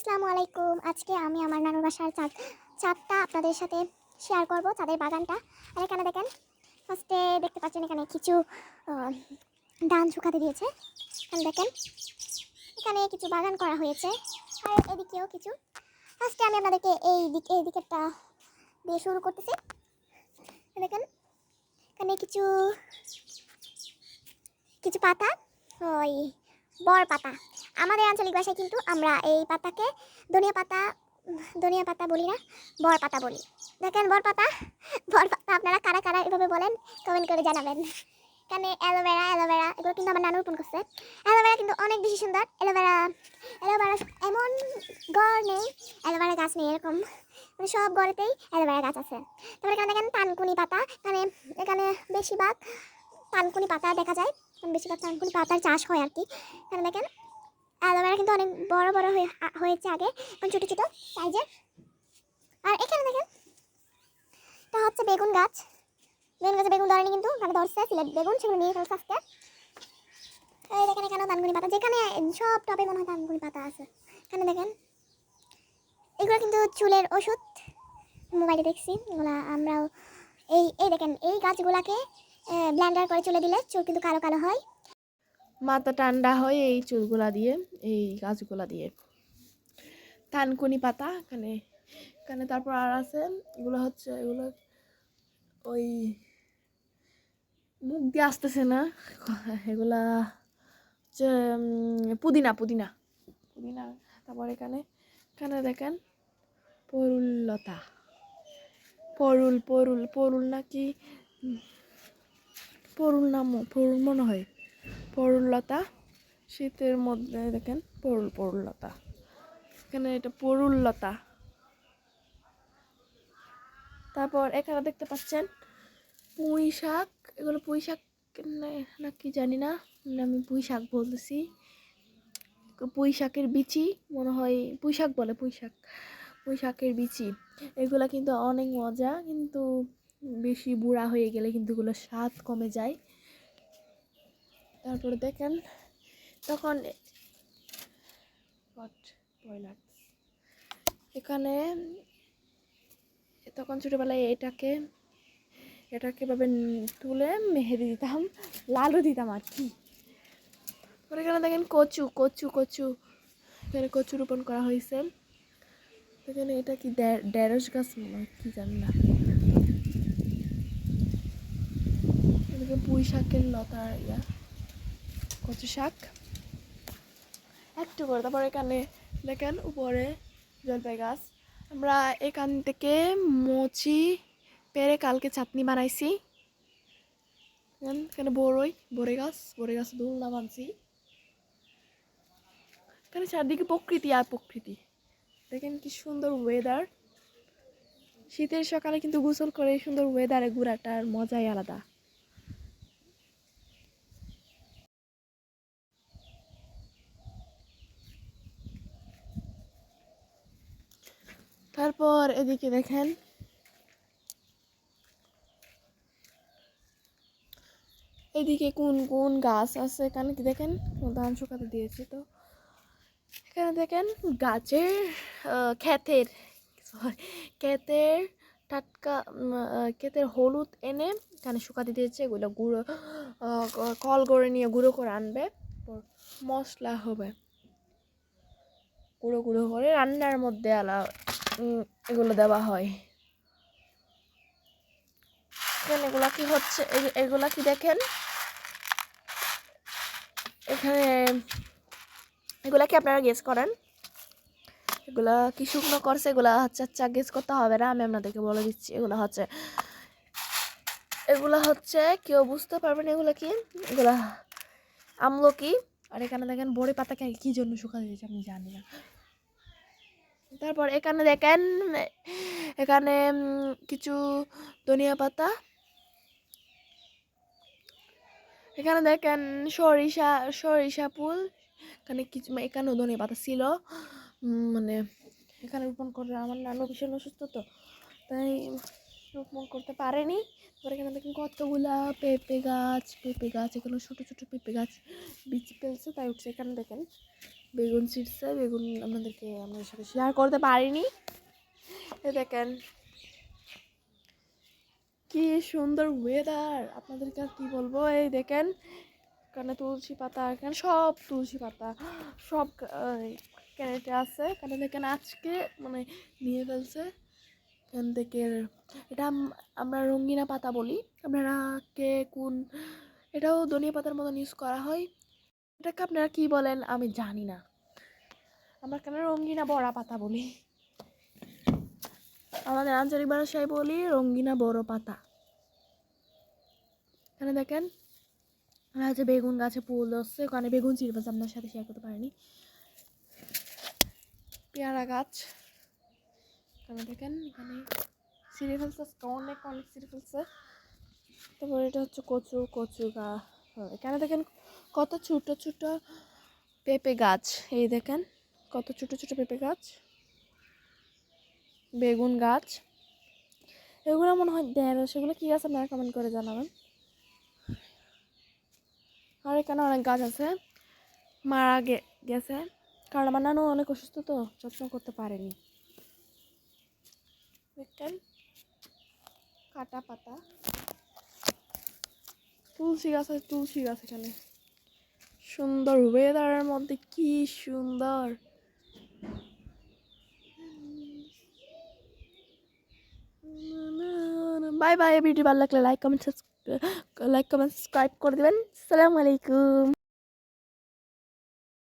আসসালামু আলাইকুম। আজকে আমি আমার নানুর বাসার চাঁদটা আপনাদের সাথে শেয়ার করব, চাঁদের বাগানটা। আর এখানে দেখেন, ফার্স্টে দেখতে পাচ্ছেন এখানে কিছু ধান শুকাতে দিয়েছে। এখানে দেখেন, এখানে কিছু বাগান করা হয়েছে, আর এদিকেও কিছু। ফার্স্টে আমি আপনাদেরকে এই দিকেরটা দিয়ে শুরু করতেছি। দেখেন, এখানে কিছু কিছু পাতা, ওই বর পাতা। আমাদের আঞ্চলিক ভাষায় কিন্তু আমরা এই পাতাকে ধনিয়া পাতা বলি না, বর পাতা বলি। দেখেন, বর পাতা আপনারা কারা কারা এভাবে বলেন কমেন্ট করে জানাবেন। এখানে অ্যালোভেরা এগুলো কিন্তু আমার নানু রোপণ করছে। অ্যালোভেরা কিন্তু অনেক বেশি সুন্দর। অ্যালোভেরা এমন গড় নেই, অ্যালোভেরা গাছ নেই এরকম, মানে সব গড়েতেই অ্যালোভেরা গাছ আছে। তারপরে এখানে দেখেন থানকুনি পাতা, এখানে বেশিরভাগ থানকুনি পাতা দেখা যায়, বেশিরভাগ থানকুনি পাতার চাষ হয় আর কি। এখানে দেখেন অ্যালোভেরা কিন্তু অনেক বড় বড় হয়েছে আগে, এখন ছোটো ছোটো সাইজের। আর এখানে দেখেন, এটা হচ্ছে বেগুন গাছ। বেগুন ধরেনি, কিন্তু মানে ধরছে সিলেট বেগুন, সেগুলো নিয়ে ফেলছে আজকে। এই দেখেন, এখানেও থানকুনি পাতা, যেখানে সব টবে মনে হয় থানকুনি পাতা আছে। এখানে দেখেন, এগুলো কিন্তু চুলের ওষুধ, মোবাইলে দেখছি এগুলো আমরাও। এই এই দেখেন, এই গাছগুলাকে ব্লেন্ডার করে চুলে দিলে চুল কিন্তু কালো কালো হয়, মাথা ঠান্ডা হয় এই চুলগুলা দিয়ে, এই গাছগুলা দিয়ে। থানকুনি পাতা এখানে এখানে তারপর আর আছে, এগুলো ওই মুখ দিয়ে আসতেছে না, এগুলা হচ্ছে পুদিনা পুদিনা পুদিনা। তারপর এখানে এখানে দেখেন পরুললতা, পরুল নাকি পরুল মনে হয়, পরুললতা। শীতের মধ্যে দেখেন পরুললতা, এখানে এটা পরুললতা। তারপর এখানে দেখতে পাচ্ছেন পুঁই শাক, এগুলো পুঁই শাক নাকি জানি না, আমি পুঁই শাক বলতেছি। পুঁই শাকের বিচি মনে হয়, পুঁই শাক বলে, পুঁই শাকের বিচি। এগুলা কিন্তু অনেক মজা, কিন্তু বেশি বুড়া হয়ে গেলে কিন্তু এগুলো স্বাদ কমে যায়। তারপরে দেখেন তখন এখানে তখন ছোটবেলায় এটাকে এভাবে তুলে মেহেদি দিতাম, লালু দিতাম আর কি। এখানে দেখেন কচু কচু কচু এখানে কচু রোপণ করা হয়েছে। এখানে এটা কি ঢেঁড়স গাছ মনে হয়, কি জানি না। এদিকে পুঁই শাকের লতা, কচু শাক একটু করে। তারপর এখানে দেখেন উপরে জলপাই গাছ। আমরা এখান থেকে মুচি পেরে কালকে চাটনি বানাইছি। এখানে বড়ই গাছ দোলনা বানছি। এখানে চারদিকে প্রকৃতি আর প্রকৃতি। দেখেন কি সুন্দর ওয়েদার। শীতের সকালে কিন্তু গোসল করে সুন্দর ওয়েদারে ঘোরাটার মজাই আলাদা। তারপর এদিকে দেখেন এদিকে কোন কোন গাছ আছে, এখানে কি দেখেন ধান শুকাতে দিয়েছি তো। এখানে দেখেন গাছের ক্ষেতের ক্ষেতের টাটকা ক্ষেতের হলুদ এনে এখানে শুকাতে দিয়েছে। এগুলো গুঁড়ো কল করে নিয়ে গুঁড়ো করে আনবে, মশলা হবে, গুঁড়ো গুঁড়ো করে রান্নার মধ্যে এগুলো দেওয়া হয়। এগুলা কি হচ্ছে, এগুলা কি দেখেন এখানে, এগুলা কি আপনারা গেস করেন এগুলা কি শুকনো করছে? এগুলা হচ্ছে, আচ্ছা গেস করতে হবে না, আমি আপনাদেরকে বলে দিচ্ছি। এগুলা হচ্ছে কেউ বুঝতে পারবেন এগুলা কি, এগুলা আমলকি। আর এখানে দেখেন বড়ি পাতাকে কি জন্য শুকাতে দিয়েছে আমি জানি না। তারপর এখানে দেখেন এখানে কিছু ধনিয়া পাতা। এখানে দেখেন সরিষা ফুল। এখানে কিছু এখানেও ধনিয়া পাতা ছিল, মানে এখানে রোপণ করে আমার নানু ভীষণ অসুস্থ তো, তাই রোপণ করতে পারেনি। তারপরে এখানে দেখেন কতগুলা পেঁপে গাছ, এখানে ছোটো ছোটো পেঁপে গাছ বীজ ফেলছে তাই উঠছে। এখানে দেখেন বেগুন ছিটছে, বেগুন আপনাদের সাথে শেয়ার করতে পারিনি। এই দেখেন কি সুন্দর ওয়েদার, আপনাদেরকে আর কি বলবো। এই দেখেন এখানে তুলসী পাতা, এখানে সব তুলসী পাতা সব ক্যারেটে আছে। এখানে দেখেন আজকে মানে নিয়ে ফেলছে এখান থেকে। এটা আমরা রঙ্গিনা পাতা বলি, আপনারা কে কোন, এটাও ধনিয়া পাতার মতন ইউজ করা হয়। এটাকে আপনারা কি বলেন আমি জানি না, আমরা কেন রঙ্গিনা বড়া পাতা বলি, আমাদের আঞ্চলিক ভাষায় বলি রঙ্গিনা বড় পাতা। এখানে দেখেন যে বেগুন গাছে ফুল ধরছে, ওখানে বেগুন ছিঁড়ে ফেলছে, আপনার সাথে শেয়ার করতে পারিনি। পেয়ারা গাছ, এখানে দেখেন এখানে ছিঁড়ে ফেলছে, অনেক অনেক ছিঁড়ে ফেলছে। তারপর এটা হচ্ছে কচু, কচু গাছ। এখানে দেখেন কত ছোট ছোট পেঁপে গাছ, এই দেখেন কত ছোট ছোট পেঁপে গাছ, বেগুন গাছ। এগুলো মনে হয় ঢেঁড়স, সেগুলো কি গাছ আপনারা কমেন্ট করে জানাবেন। আর এখানে অনেক গাছ আছে মারা গেছে, কারণ আমার নানু অনেক অসুস্থ তো যত্ন করতে পারেনি। দেখেন কাটা পাতা, তুলসী গাছ আছে, তুলসী গাছ এখানে সুন্দর ওয়েদারের মধ্যে কি সুন্দর। বাই বাই, ভিডিও ভালো লাগলে লাইক কমেন্ট সাবস্ক্রাইব করে দিবেন। আসসালামু আলাইকুম।